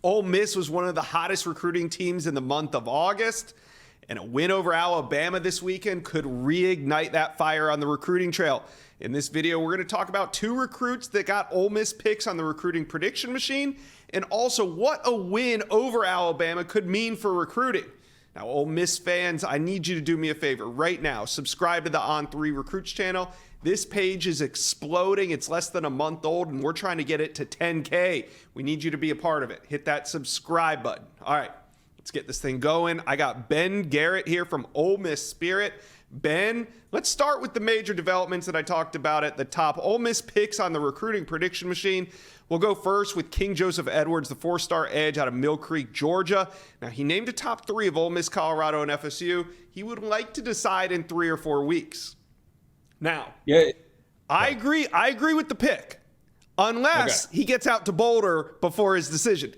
Ole Miss was one of the hottest recruiting teams in the month of August, and a win over Alabama this weekend could reignite that fire on the recruiting trail. In this video, we're going to talk about 2 recruits that got Ole Miss picks on the recruiting prediction machine, and also what a win over Alabama could mean for recruiting. Now, Ole Miss fans, I need you to do me a favor right now. Subscribe to the On3 Recruits channel. This page is exploding. It's less than a month old, and we're trying to get it to 10K. We need you to be a part of it. Hit that subscribe button. All right, let's get this thing going. I got Ben Garrett here from Ole Miss Spirit. Ben, let's start with the major developments that I talked about at the top. Ole Miss picks on the recruiting prediction machine. We'll go first with King Joseph Edwards, the 4-star edge out of Mill Creek, Georgia. Now, he named a top 3 of Ole Miss, Colorado, and FSU. He would like to decide in 3 or 4 weeks. Now, I agree with the pick, unless he gets out to Boulder before his decision.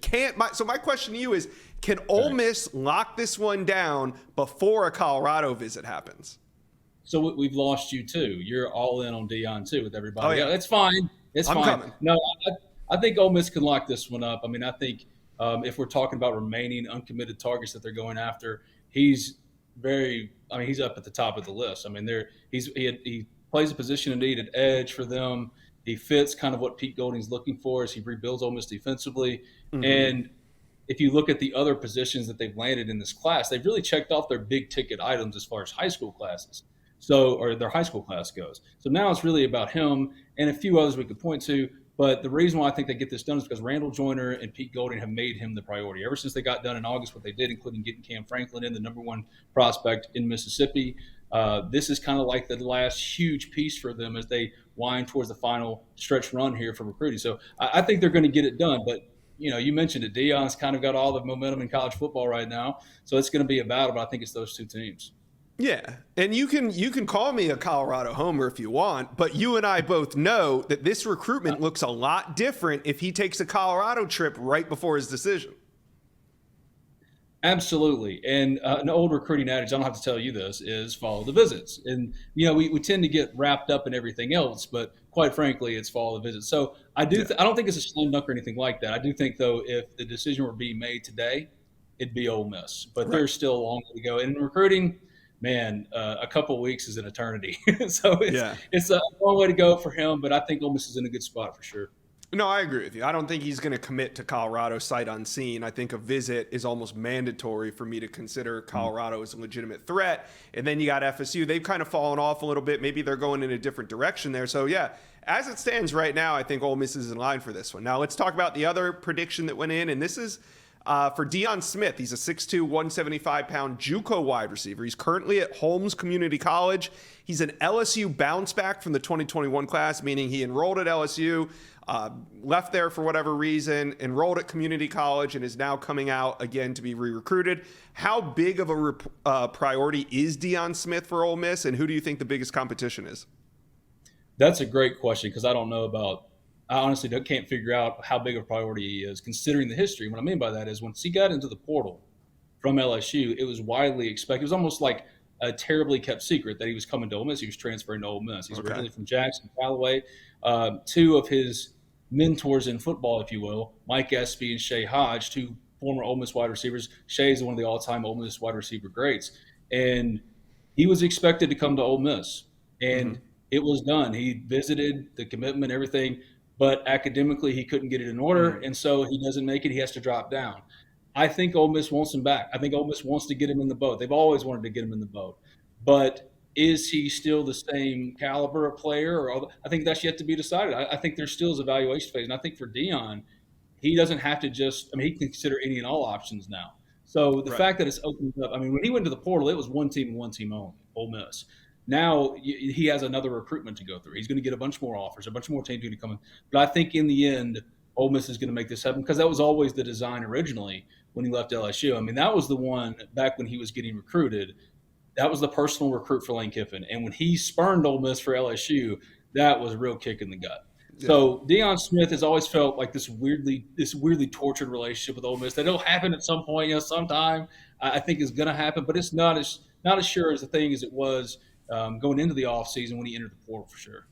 So my question to you is, can Ole Miss lock this one down before a Colorado visit happens? So we've lost you too. You're all in on Dion too with everybody. Oh, yeah. That's fine. It's I'm fine. coming. No, I think Ole Miss can lock this one up. I mean, I think if we're talking about remaining uncommitted targets that they're going after, he's up at the top of the list. I mean, he plays a position of need at edge for them. He fits kind of what Pete Golding's looking for as he rebuilds Ole Miss defensively. Mm-hmm. And if you look at the other positions that they've landed in this class, they've really checked off their big ticket items as far as high school classes. Or their high school class goes. So now it's really about him and a few others we could point to. But the reason why I think they get this done is because Randall Joyner and Pete Golding have made him the priority. Ever since they got done in August, what they did, including getting Cam Franklin in, the number 1 prospect in Mississippi, this is kind of like the last huge piece for them as they wind towards the final stretch run here for recruiting. So I think they're going to get it done. But, you mentioned it. Dion's kind of got all the momentum in college football right now. So it's going to be a battle, but I think it's those 2 teams. Yeah, and you can call me a Colorado homer if you want, but you and I both know that this recruitment looks a lot different if he takes a Colorado trip right before his decision. Absolutely. And an old recruiting adage, I don't have to tell you this, is follow the visits. And, we tend to get wrapped up in everything else, but quite frankly, it's follow the visits. So I don't think it's a slam dunk or anything like that. I do think, though, if the decision were being made today, it'd be Ole Miss. But There's still a long way to go. And in recruiting, man, a couple of weeks is an eternity. So it's a long way to go for him, but I think Ole Miss is in a good spot for sure. No, I agree with you. I don't think he's going to commit to Colorado sight unseen. I think a visit is almost mandatory for me to consider Colorado as a legitimate threat. And then you got FSU. They've kind of fallen off a little bit. Maybe they're going in a different direction there. So, yeah, as it stands right now, I think Ole Miss is in line for this one. Now, let's talk about the other prediction that went in, and this is for Dion Smith. He's a 6'2", 175-pound JUCO wide receiver. He's currently at Holmes Community College. He's an LSU bounce back from the 2021 class, meaning he enrolled at LSU, left there for whatever reason, enrolled at community college, and is now coming out again to be re-recruited. How big of a priority is Dion Smith for Ole Miss, and who do you think the biggest competition is? That's a great question because I honestly can't figure out how big a priority he is considering the history. What I mean by that is once he got into the portal from LSU, it was widely expected. It was almost like a terribly kept secret that he was coming to Ole Miss. He was transferring to Ole Miss. He's originally from Jackson, Callaway. 2 of his mentors in football, if you will, Mike Espy and Shea Hodge, 2 former Ole Miss wide receivers. Shea is one of the all-time Ole Miss wide receiver greats. And he was expected to come to Ole Miss. And it was done. He visited the commitment, everything. But academically, he couldn't get it in order, and so he doesn't make it. He has to drop down. I think Ole Miss wants him back. I think Ole Miss wants to get him in the boat. They've always wanted to get him in the boat. But is he still the same caliber of player? I think that's yet to be decided. I think there still is a evaluation phase. And I think for Dion, he doesn't have to he can consider any and all options now. So the fact that it's opened up, when he went to the portal, it was one team and one team only, Ole Miss. Now he has another recruitment to go through. He's going to get a bunch more offers, a bunch more teams going to come in. But I think in the end, Ole Miss is going to make this happen because that was always the design originally when he left LSU. That was the one back when he was getting recruited. That was the personal recruit for Lane Kiffin. And when he spurned Ole Miss for LSU, that was a real kick in the gut. Yeah. So Dion Smith has always felt like this weirdly tortured relationship with Ole Miss. That'll happen at some point, sometime. I think is going to happen, but it's not as sure as the thing as it was going into the offseason when he entered the portal for sure.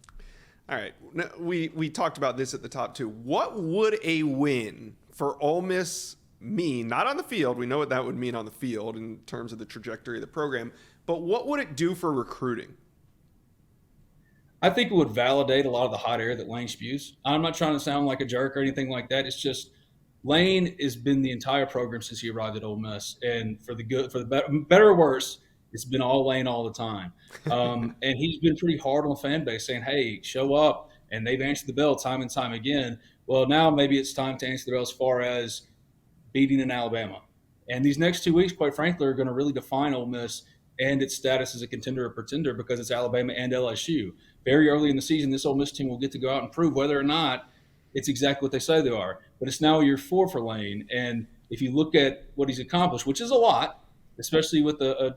All right. Now, we talked about this at the top too. What would a win for Ole Miss mean, not on the field? We know what that would mean on the field in terms of the trajectory of the program, but what would it do for recruiting? I think it would validate a lot of the hot air that Lane spews. I'm not trying to sound like a jerk or anything like that. It's just Lane has been the entire program since he arrived at Ole Miss, and for the good, for the better or worse, it's been all Lane all the time. And he's been pretty hard on the fan base, saying, "Hey, show up," and they've answered the bell time and time again. Well, now maybe it's time to answer the bell as far as beating in Alabama. And these next 2 weeks, quite frankly, are going to really define Ole Miss and its status as a contender or pretender because it's Alabama and LSU. Very early in the season, this Ole Miss team will get to go out and prove whether or not it's exactly what they say they are. But it's now year 4 for Lane. And if you look at what he's accomplished, which is a lot, especially with a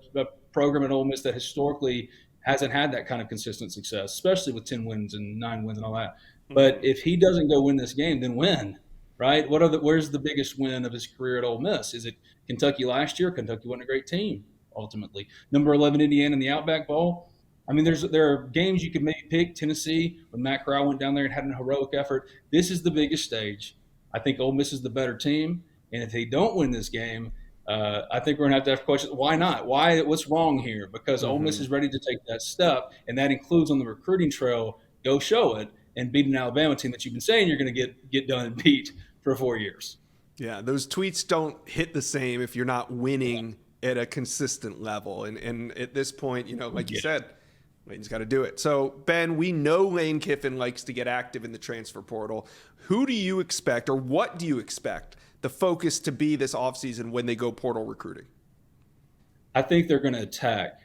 program at Ole Miss that historically hasn't had that kind of consistent success, especially with 10 wins and 9 wins and all that. But if he doesn't go win this game, then when? Right? Where's the biggest win of his career at Ole Miss? Is it Kentucky last year? Kentucky wasn't a great team, ultimately. Number 11, Indiana in the Outback Bowl. I mean, there are games you could maybe pick. Tennessee, when Matt Corral went down there and had an heroic effort. This is the biggest stage. I think Ole Miss is the better team. And if they don't win this game, I think we're going to have questions. Why not? What's wrong here? Because Ole Miss is ready to take that step, and that includes on the recruiting trail, go show it, and beat an Alabama team that you've been saying you're going to get done and beat for 4 years. Yeah, those tweets don't hit the same if you're not winning at a consistent level. And at this point, like you said, Lane's got to do it. So, Ben, we know Lane Kiffin likes to get active in the transfer portal. Who do you expect, or what do you expect the focus to be this offseason when they go portal recruiting? I think they're going to attack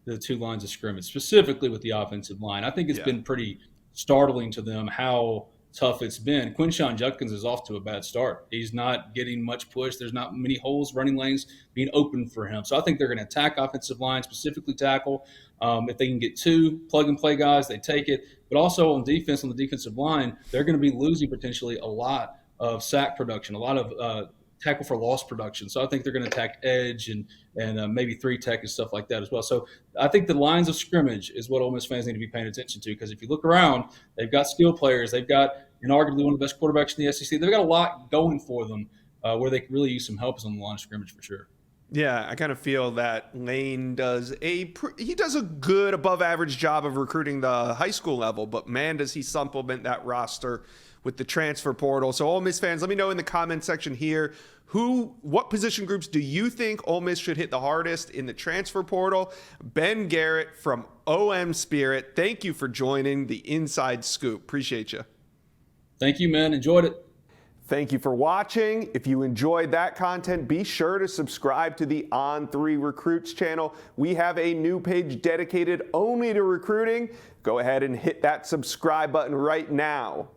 the 2 lines of scrimmage, specifically with the offensive line. I think it's been pretty startling to them how tough it's been. Quinshon Judkins is off to a bad start. He's not getting much push. There's not many holes, running lanes being open for him. So I think they're going to attack offensive line, specifically tackle. If they can get 2 plug-and-play guys, they take it. But also on defense, on the defensive line, they're going to be losing potentially a lot of sack production, a lot of tackle for loss production. So I think they're going to attack edge and maybe 3 tech and stuff like that as well. So I think the lines of scrimmage is what Ole Miss fans need to be paying attention to, because if you look around, they've got skill players. They've got arguably one of the best quarterbacks in the SEC. They've got a lot going for them where they can really use some help is on the line of scrimmage for sure. Yeah, I kind of feel that Lane does a good above average job of recruiting the high school level, but man, does he supplement that roster with the transfer portal. So Ole Miss fans, let me know in the comment section here, what position groups do you think Ole Miss should hit the hardest in the transfer portal? Ben Garrett from OM Spirit, thank you for joining the Inside Scoop. Appreciate you. Thank you, man. Enjoyed it. Thank you for watching. If you enjoyed that content, be sure to subscribe to the On3 Recruits channel. We have a new page dedicated only to recruiting. Go ahead and hit that subscribe button right now.